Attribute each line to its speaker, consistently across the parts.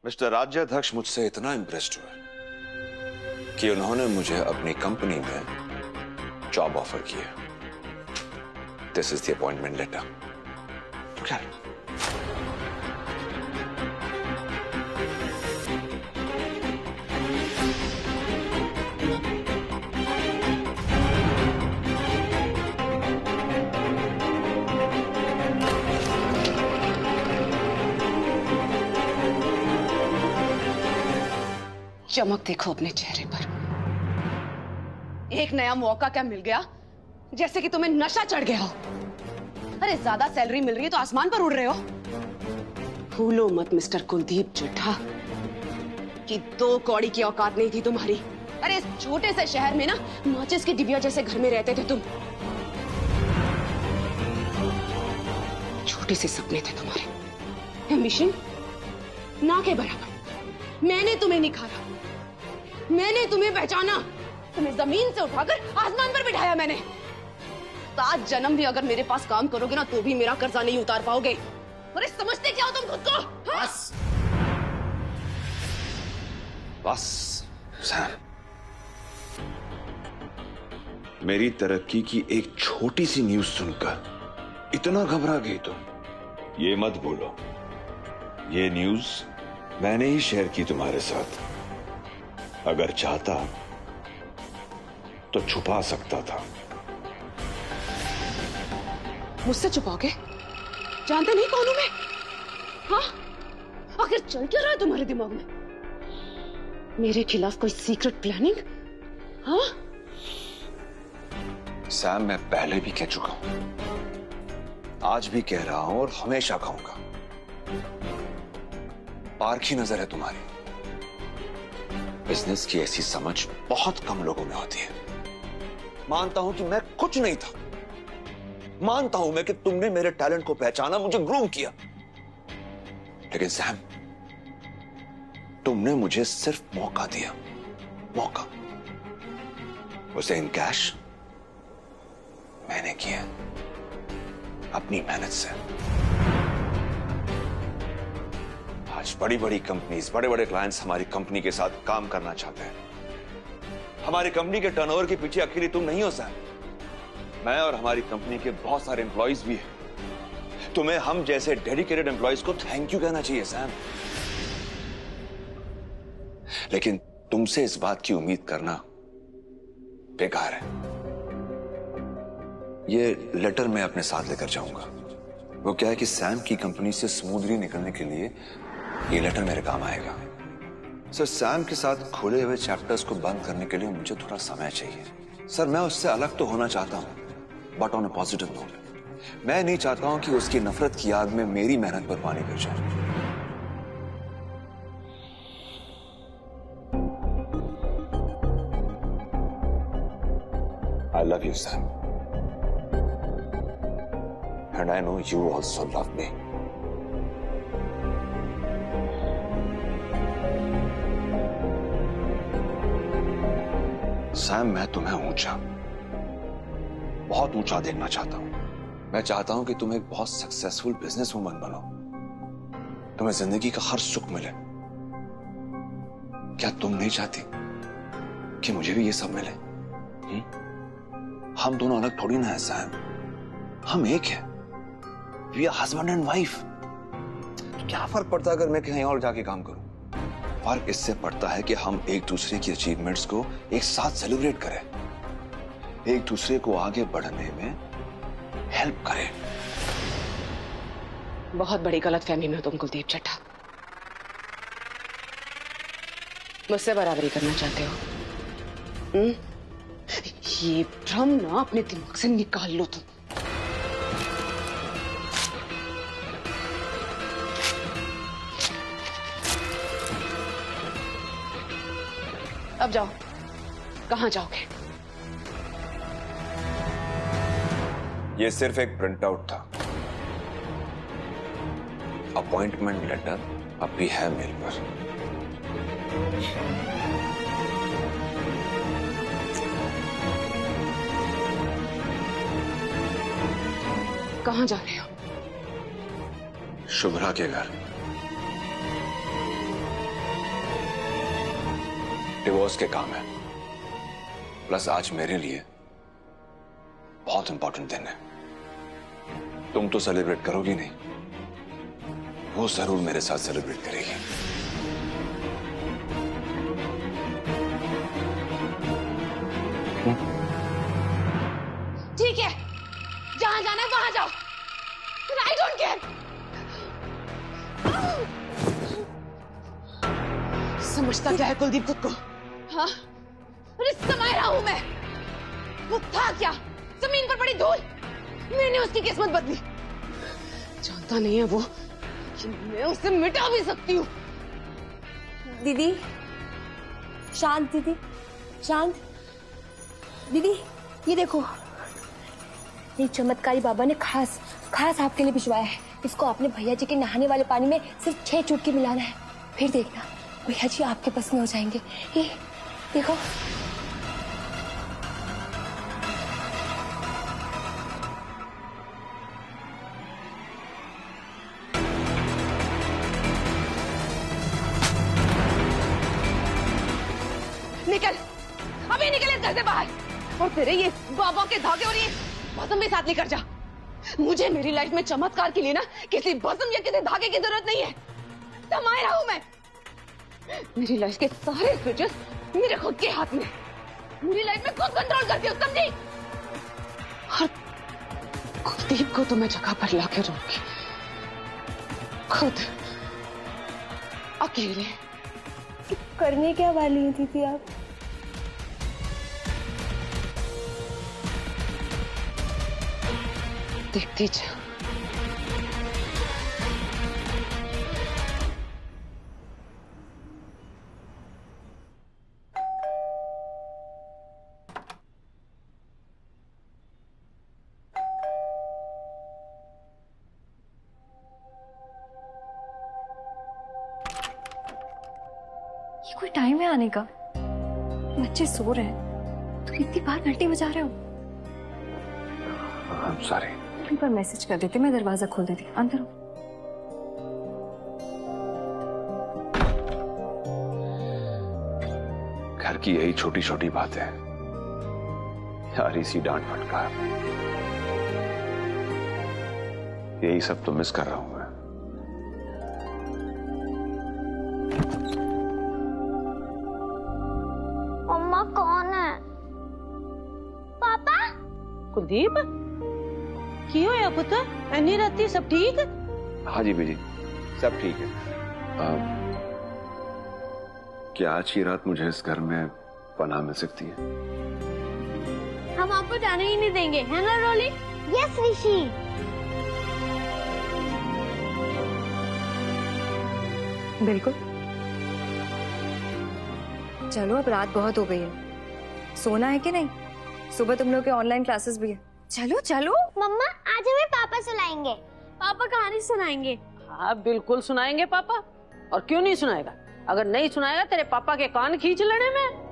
Speaker 1: Mister राज्याध्यक्ष मुझसे इतना impressed हुए कि उन्होंने मुझे अपनी कंपनी में जॉब ऑफर किया। This is the appointment letter. क्या
Speaker 2: चमक देखो अपने चेहरे पर। एक नया मौका क्या मिल गया, जैसे कि तुम्हें नशा चढ़ गया हो। अरे ज्यादा सैलरी मिल रही है तो आसमान पर उड़ रहे हो। भूलो मत मिस्टर कुलदीप चड्ढा कि 2 कौड़ी की औकात नहीं थी तुम्हारी। अरे इस छोटे से शहर में ना माचिस की डिबिया जैसे घर में रहते थे तुम। छोटे से सपने थे तुम्हारे, एम्बिशन ना के बराबर। मैंने तुम्हें निखारा, मैंने तुम्हें पहचाना, तुम्हें जमीन से उठाकर आसमान पर बिठाया मैंने। 7 जन्म भी अगर मेरे पास काम करोगे ना तो भी मेरा कर्जा नहीं उतार पाओगे। अरे समझते क्या हो तुम खुद को?
Speaker 1: बस बस सैम, मेरी तरक्की की एक छोटी सी न्यूज सुनकर इतना घबरा गई तुम? ये मत बोलो, ये न्यूज मैंने ही शेयर की तुम्हारे साथ। अगर चाहता तो छुपा सकता था।
Speaker 2: मुझसे छुपाओगे? जानते नहीं कौन हूं मैं? हाँ? आखिर चल क्या रहा है तुम्हारे दिमाग में? मेरे खिलाफ कोई सीक्रेट प्लानिंग? हाँ?
Speaker 1: सैम, मैं पहले भी कह चुका हूं, आज भी कह रहा हूं और हमेशा कहूंगा, पारखी नजर है तुम्हारी। बिजनेस की ऐसी समझ बहुत कम लोगों में होती है। मानता हूं कि मैं कुछ नहीं था, मानता हूं मैं कि तुमने मेरे टैलेंट को पहचाना, मुझे ग्रूम किया, लेकिन सैम, तुमने मुझे सिर्फ मौका दिया, मौका। उसे इन कैश मैंने किया अपनी मेहनत से। आज बड़ी बड़ी कंपनीज, बड़े बड़े क्लाइंट्स हमारी कंपनी के साथ काम करना चाहते हैं। हमारी कंपनी के टर्नओवर के पीछे अकेले तुम नहीं हो सैम, मैं और हमारी कंपनी के बहुत सारे एम्प्लॉइज भी हैं। तुम्हें हम जैसे डेडिकेटेड एम्प्लॉइज को थैंक यू कहना चाहिए सैम, लेकिन तुमसे इस बात की उम्मीद करना बेकार है। ये लेटर मैं अपने साथ लेकर जाऊंगा। वो क्या है कि सैम की कंपनी से स्मूथली निकलने के लिए ये लेटर मेरे काम आएगा। सर, सैम के साथ खुले हुए चैप्टर्स को बंद करने के लिए मुझे थोड़ा समय चाहिए। सर, मैं उससे अलग तो होना चाहता हूं, but on a positive note. मैं नहीं चाहता हूं कि उसकी नफरत की आग में मेरी मेहनत पर पानी गिर जाए। I love you, Sam. And I know you also love me. Sam, मैं तुम्हें ऊंचा, बहुत ऊंचा देखना चाहता हूं। मैं चाहता हूं कि तुम एक बहुत सक्सेसफुल बिजनेस वुमन बनो, तुम्हें जिंदगी का हर सुख मिले। क्या तुम नहीं चाहती कि मुझे भी ये सब मिले? हम दोनों अलग थोड़ी ना है सैम, हम एक है। We are husband and wife. क्या फर्क पड़ता है अगर मैं कहीं और जाके काम करूं? फर्क इससे पड़ता है कि हम एक दूसरे की अचीवमेंट्स को एक साथ सेलिब्रेट करें, एक दूसरे को आगे बढ़ने में हेल्प करें।
Speaker 2: बहुत बड़ी गलतफहमी में हो तुम कुलदीप चड्ढा। मुझसे बराबरी करना चाहते हो? ये भ्रम ना अपने दिमाग से निकाल लो तुम। अब जाओ, कहां जाओगे?
Speaker 1: ये सिर्फ एक प्रिंट आउट था। अपॉइंटमेंट लेटर अभी है मेल पर।
Speaker 2: कहां जा रहे हो?
Speaker 1: शुभ्रा के घर। डिवोर्स के काम है। प्लस आज मेरे लिए बहुत इंपॉर्टेंट दिन है। तुम तो सेलिब्रेट करोगी नहीं, वो जरूर मेरे साथ सेलिब्रेट करेगी।
Speaker 2: ठीक है, जहां जाना है वहां जाओ। I don't care। समझता क्या है कुलदीप खुद को? हाँ, अरे समय रहा हूं मैं। वो था क्या? जमीन पर पड़ी धूल। मैंने उसकी किस्मत बदली। जानता नहीं है वो कि मैं उसे मिटा भी सकती हूँ।
Speaker 3: दीदी, शांत दीदी, शांत। दीदी, ये देखो, ये चमत्कारी बाबा ने खास आपके लिए भिजवाया है। इसको आपने भैया जी के नहाने वाले पानी में सिर्फ 6 चुटकी मिलाना है। फिर देखना भैया जी आपके बस में हो जाएंगे। ये देखो।
Speaker 2: निकल, अभी निकल इस घर से बाहर। और तेरे ये बाबा के धागे और ये भस्म भी साथ लेकर जा। मुझे मेरी लाइफ में चमत्कार के लिए ना किसी भस्म या किसी धागे की जरूरत नहीं है। समय रहा हूं मैं। मेरी लाइफ के सारे स्विचेस मेरे खुद के हाथ में। मेरी लाइफ में खुद कंट्रोल करती हूँ, समझी? और कुलदीप को तो मैं जगह पर लाके रहूंगी, खुद अकेले।
Speaker 3: करने क्या वाली हैं दीदी आप?
Speaker 2: देखती जा।
Speaker 3: ये कोई टाइम है आने का? बच्चे सो रहे हैं, तुम इतनी बार घंटी बजा रहे हो।
Speaker 1: I'm sorry।
Speaker 3: एक बार मैसेज कर देते, मैं दरवाजा खोल देती। अंदर हो।
Speaker 1: घर की यही छोटी छोटी बातें यार, इसी डांट फटकार, यही सब तो मिस कर रहा हूं मैं।
Speaker 4: मम्मा कौन है? पापा?
Speaker 5: कुलदीप, की होया पुत्र? एनी राती सब ठीक?
Speaker 1: हाँ जी बीजी, सब ठीक है। क्या आज की रात मुझे इस घर में पनाह मिल सकती है?
Speaker 4: हम आपको जाने ही नहीं देंगे, है ना रोली? यस ऋषि।
Speaker 3: बिल्कुल। चलो, अब रात बहुत हो गई है, सोना है कि नहीं? सुबह तुम लोग के ऑनलाइन क्लासेस भी है। चलो चलो।
Speaker 4: मम्मा आज हमें पापा सुनाएंगे। पापा कहानी सुनाएंगे।
Speaker 5: हाँ बिल्कुल सुनाएंगे पापा, और क्यों नहीं सुनाएगा? अगर नहीं सुनाएगा तेरे पापा के कान खींच लेने में।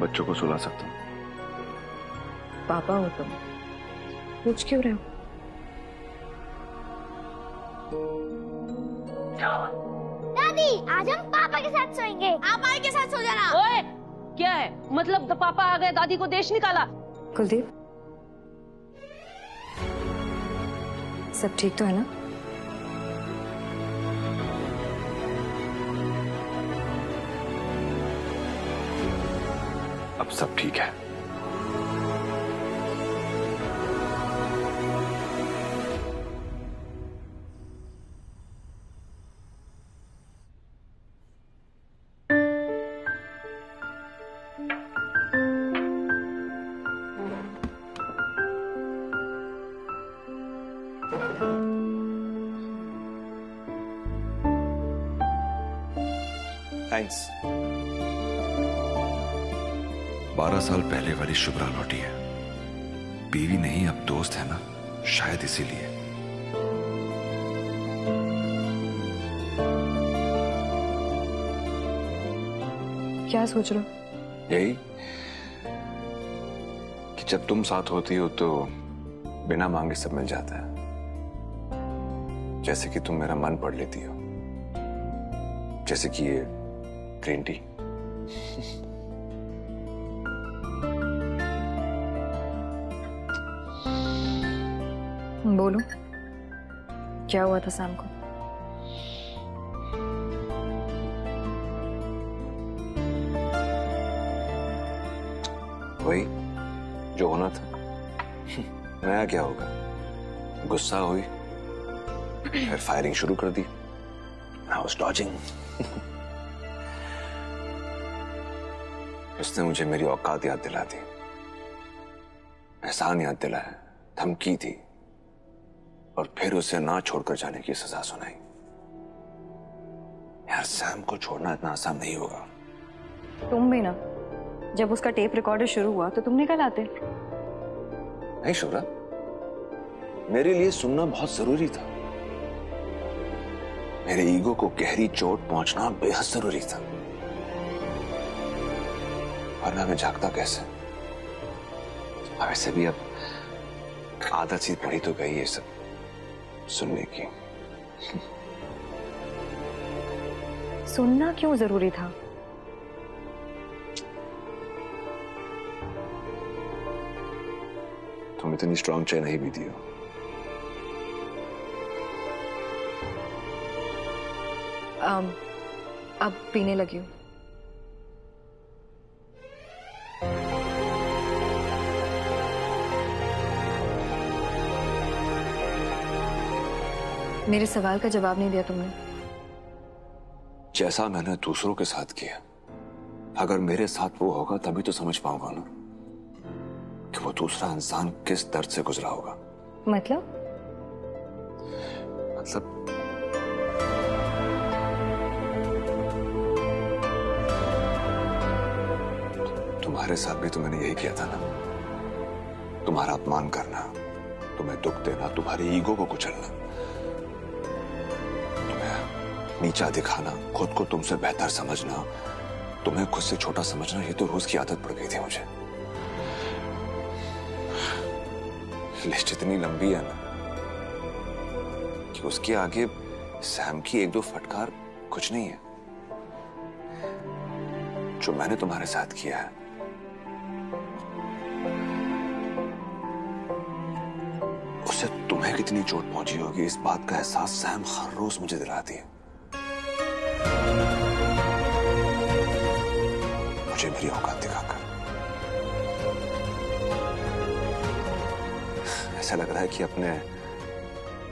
Speaker 1: बच्चों को सुला सकता हूँ।
Speaker 3: पापा हो तुम, पूछ क्यों रहे हो?
Speaker 4: दादी आज हम पापा के साथ सोएंगे। आप आई के साथ सो जाना।
Speaker 5: ओए, क्या है मतलब? पापा आ गए, दादी को देश निकाला?
Speaker 3: कुलदीप, सब ठीक तो है ना?
Speaker 1: अब सब ठीक है। थैंक्स। 12 साल पहले वाली शुभ्रा लौटी है। बीवी नहीं, अब दोस्त है ना, शायद इसीलिए।
Speaker 3: क्या सोच रहे हो?
Speaker 1: यही कि जब तुम साथ होती हो तो बिना मांगे सब मिल जाता है। जैसे कि तुम मेरा मन पढ़ लेती हो। जैसे कि ये ग्रीन टी।
Speaker 6: बोलो, क्या हुआ था शाम को?
Speaker 1: वही जो होना था। नया क्या होगा? गुस्सा हुई, फिर फायरिंग शुरू कर दी। I was dodging. उसने मुझे मेरी औकात याद दिला दी, एहसान याद दिलाया, धमकी दी और फिर उसे ना छोड़कर जाने की सजा सुनाई। यार, सैम को छोड़ना इतना आसान नहीं होगा।
Speaker 6: तुम भी ना, जब उसका टेप रिकॉर्डर शुरू हुआ तो तुम निकल आते।
Speaker 1: नहीं शुभ्रा, मेरे लिए सुनना बहुत जरूरी था। मेरे ईगो को गहरी चोट पहुंचना बेहद जरूरी था, वरना मैं जागता कैसे। वैसे भी अब आदत सी पड़ी तो गई ये सब सुनने की।
Speaker 6: सुनना क्यों जरूरी था?
Speaker 1: तुम इतनी स्ट्रांग चाय नहीं पीती हो।
Speaker 6: अब पीने लगी हूँ। मेरे सवाल का जवाब नहीं दिया तुमने।
Speaker 1: जैसा मैंने दूसरों के साथ किया, अगर मेरे साथ वो होगा तभी तो समझ पाऊंगा ना कि वो दूसरा इंसान किस दर्द से गुजरा होगा।
Speaker 6: मतलब
Speaker 1: तुम्हारे साथ भी तो मैंने यही किया था ना। तुम्हारा अपमान करना, तुम्हें दुख देना, तुम्हारी ईगो को कुचलना, तुम्हें नीचा दिखाना, खुद को तुमसे बेहतर समझना, तुम्हें खुद से छोटा समझना, ये तो रोज की आदत पड़ गई थी मुझे। लिस्ट इतनी लंबी है ना कि उसके आगे सैम की एक दो फटकार कुछ नहीं है। जो मैंने तुम्हारे साथ किया है, उससे तुम्हें कितनी चोट पहुंची होगी, इस बात का एहसास सैम हर रोज मुझे दिलाती है। मुझे मेरी औकात दिखाकर ऐसा लग रहा है कि अपने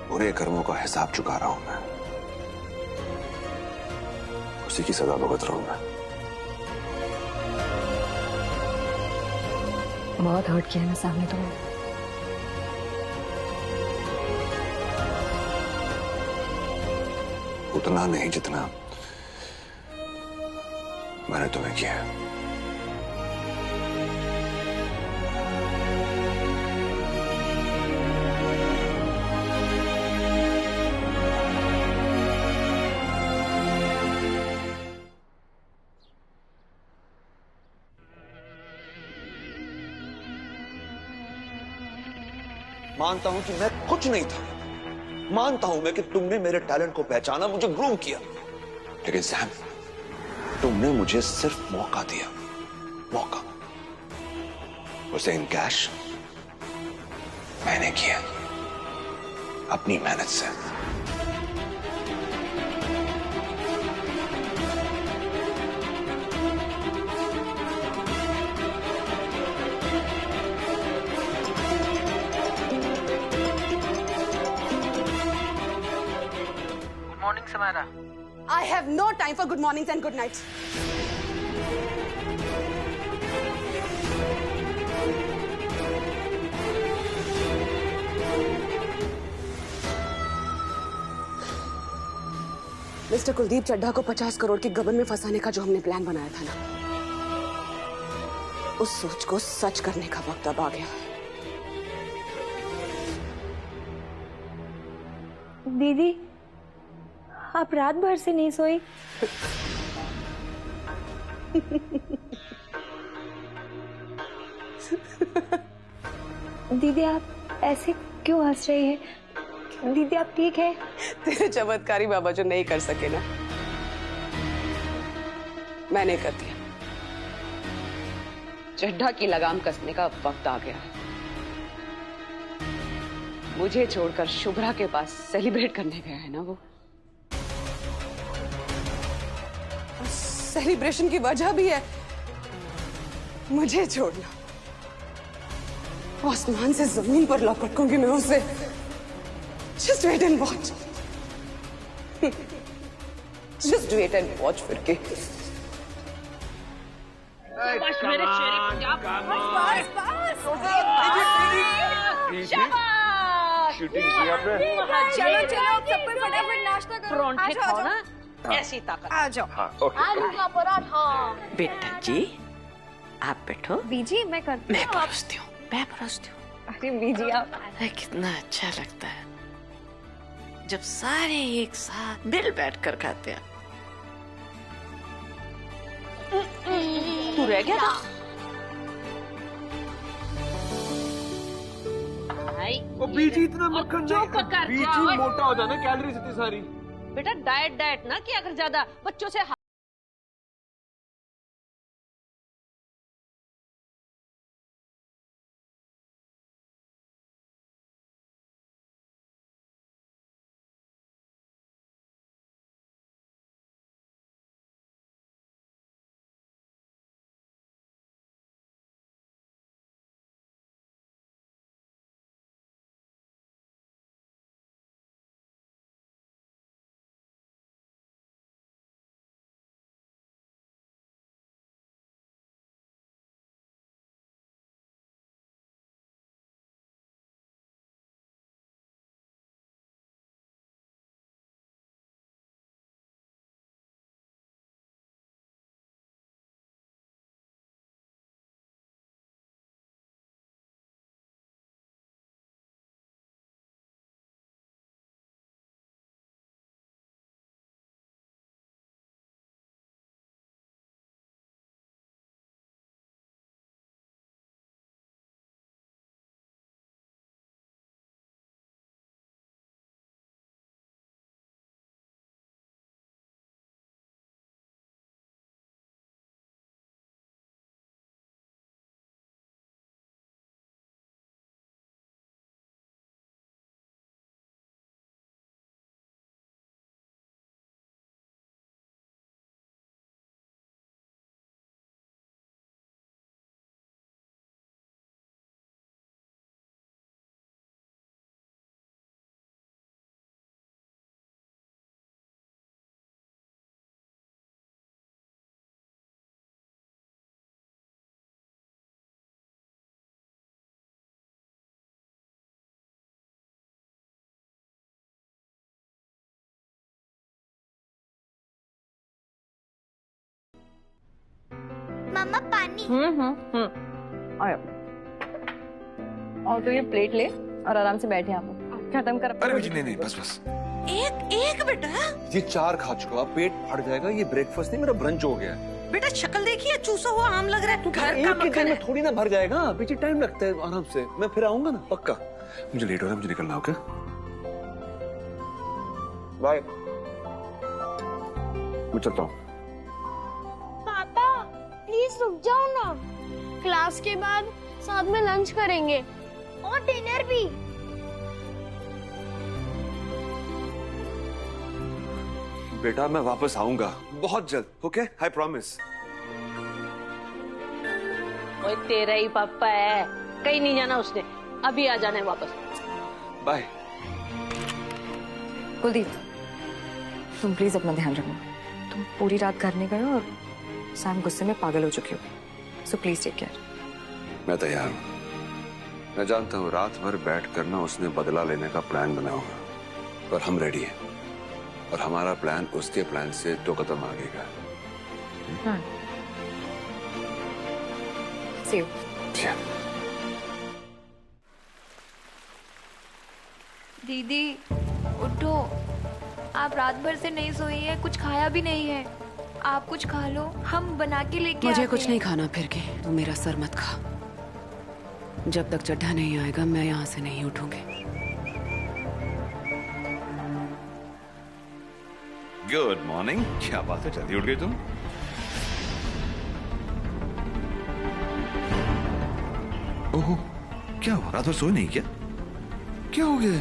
Speaker 1: बुरे कर्मों का हिसाब चुका रहा हूं मैं, उसी की सजा भुगत रहा हूं मैं।
Speaker 6: बहुत हर्ट किया ना सामने तुमने।
Speaker 1: उतना नहीं जितना मैंने तुम्हें किया। मानता हूं कि मैं कुछ नहीं था, मानता हूं मैं कि तुमने मेरे टैलेंट को पहचाना, मुझे ग्रूम किया, लेकिन सैम, तुमने मुझे सिर्फ मौका दिया, मौका। उसे इन कैश मैंने किया अपनी मेहनत से।
Speaker 7: Morning Samara.
Speaker 2: I have no time for good mornings and good nights. Mister Kuldeep Chadha को 50 करोड़ के गबन में फंसाने का जो हमने प्लान बनाया था ना, उस सोच को सच करने का वक्त अब आ गया।
Speaker 3: दीदी, आप रात भर से नहीं सोई? दीदी, आप ऐसे क्यों हंस रही हैं? दीदी, आप ठीक है?
Speaker 2: तेरे चमत्कारी बाबा जो नहीं कर सके ना, मैंने कर दिया। चड्ढा की लगाम कसने का वक्त आ गया है। मुझे छोड़कर शुभ्रा के पास सेलिब्रेट करने गया है ना वो। सेलिब्रेशन की वजह भी है मुझे छोड़ना। आसमान से जमीन पर लपटूंगी मैं उसे। Just wait and watch. Just wait and watch फिर के।
Speaker 1: शूटिंग की आपने?
Speaker 3: चलो चलो सब फटाफट नाश्ता करो।
Speaker 5: परोंठे खाओ ना, ऐसी ताकत।
Speaker 6: आ जाओ।
Speaker 1: हाँ, ओके।
Speaker 4: आलू का पराठा।
Speaker 5: बेटा जी आप बैठो,
Speaker 6: बीजी मैं करती
Speaker 5: मैं
Speaker 6: हूँ।
Speaker 5: परोसती हूँ, मैं परोसती हूँ।
Speaker 6: अरे बीजी आप
Speaker 5: अरे कितना अच्छा लगता है जब सारे एक साथ मिल बैठ कर खाते हैं। तू रह गया था?
Speaker 7: वो बीजी इतना मक्खन
Speaker 5: जो
Speaker 7: नहीं,
Speaker 5: पका
Speaker 7: बीजी
Speaker 5: जाओ।
Speaker 7: मोटा हो जाना, कैलोरीज इतनी सारी।
Speaker 5: बेटा डाइट ना किया कर ज्यादा, बच्चों से
Speaker 4: मम्मा पानी।
Speaker 6: आयो। और तो ये प्लेट ले और आराम से बैठे आप खत्म कर।
Speaker 1: अरे बीजी नहीं बस बस।
Speaker 5: एक बेटा,
Speaker 1: ये 4 खा चुका, पेट फट जाएगा। ये ब्रेकफास्ट नहीं, मेरा ब्रंच हो गया है।
Speaker 5: बेटा शक्ल देखिए, चूसा हुआ आम लग रहा है। घर का
Speaker 1: एक ही
Speaker 5: मक्खन
Speaker 1: दिन
Speaker 5: है।
Speaker 1: में थोड़ी ना भर जाएगा, पीछे टाइम लगता है। आराम से मैं फिर आऊंगा ना पक्का। मुझे लेट हो रहा है, मुझे निकलना है। ओके बाय, मैं चलता हूँ।
Speaker 4: पापा प्लीज रुक जाओ ना, क्लास के बाद साथ में लंच करेंगे और डिनर भी।
Speaker 1: बेटा मैं वापस आऊंगा बहुत जल्द। Okay I promise.
Speaker 5: ओए तेरा ही पापा है, कहीं नहीं जाना उसने, अभी आ जाना है वापस।
Speaker 1: बाय।
Speaker 6: कुलदीप तुम प्लीज अपना ध्यान रखना। तुम पूरी रात घर नहीं गए और सैम गुस्से में पागल हो चुकी हो, सो प्लीज टेक केयर।
Speaker 1: मैं तैयार हूँ। मैं जानता हूँ रात भर बैठ कर ना उसने बदला लेने का प्लान बनाया होगा, पर हम रेडी हैं और हमारा प्लान उसके प्लान से 2 कदम आगे का।
Speaker 6: See you.
Speaker 8: दीदी उठो, आप रात भर से नहीं सोई है, कुछ खाया भी नहीं है। आप कुछ खा लो, हम बना के लेके
Speaker 2: मुझे
Speaker 8: आते
Speaker 2: कुछ
Speaker 8: हैं।
Speaker 2: नहीं खाना फिर के, तू मेरा सर मत खा। जब तक चड्ढा नहीं आएगा मैं यहाँ से नहीं उठूंगी।
Speaker 1: Good morning. क्या बात है, जल्दी उठ गई तुम? क्या हुआ? रात भर सोए नहीं क्या? क्या हो गया?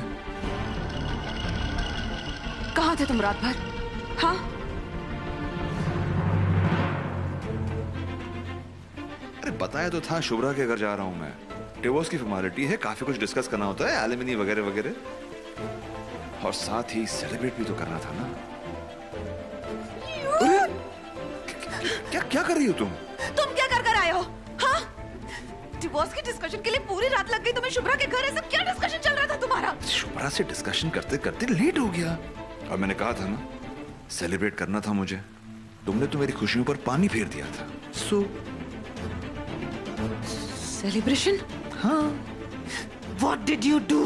Speaker 6: कहाँ थे तुम रात भर? हाँ?
Speaker 1: अरे बताया तो था, शुभ्रा के घर जा रहा हूं मैं। डिवोर्स की फॉर्मेलिटी है, काफी कुछ डिस्कस करना होता है, एलिमनी वगैरह वगैरह, और साथ ही सेलिब्रेट भी तो करना था ना। अरे क्या क्या कर रही हो तुम?
Speaker 6: तुम क्या कर आए हो? हाँ? डिवोर्स की डिस्कशन के लिए पूरी रात लग गई तुम्हें शुभ्रा के घर? सब क्या डिस्कशन चल रहा था तुम्हारा?
Speaker 1: शुभ्रा से डिस्कशन करते करते लेट हो गया, और मैंने कहा था ना सेलिब्रेट करना था मुझे। तुमने तो मेरी खुशियों पर पानी फेर दिया था। सो
Speaker 6: सेलिब्रेशन?
Speaker 1: हाँ।
Speaker 6: What did you do?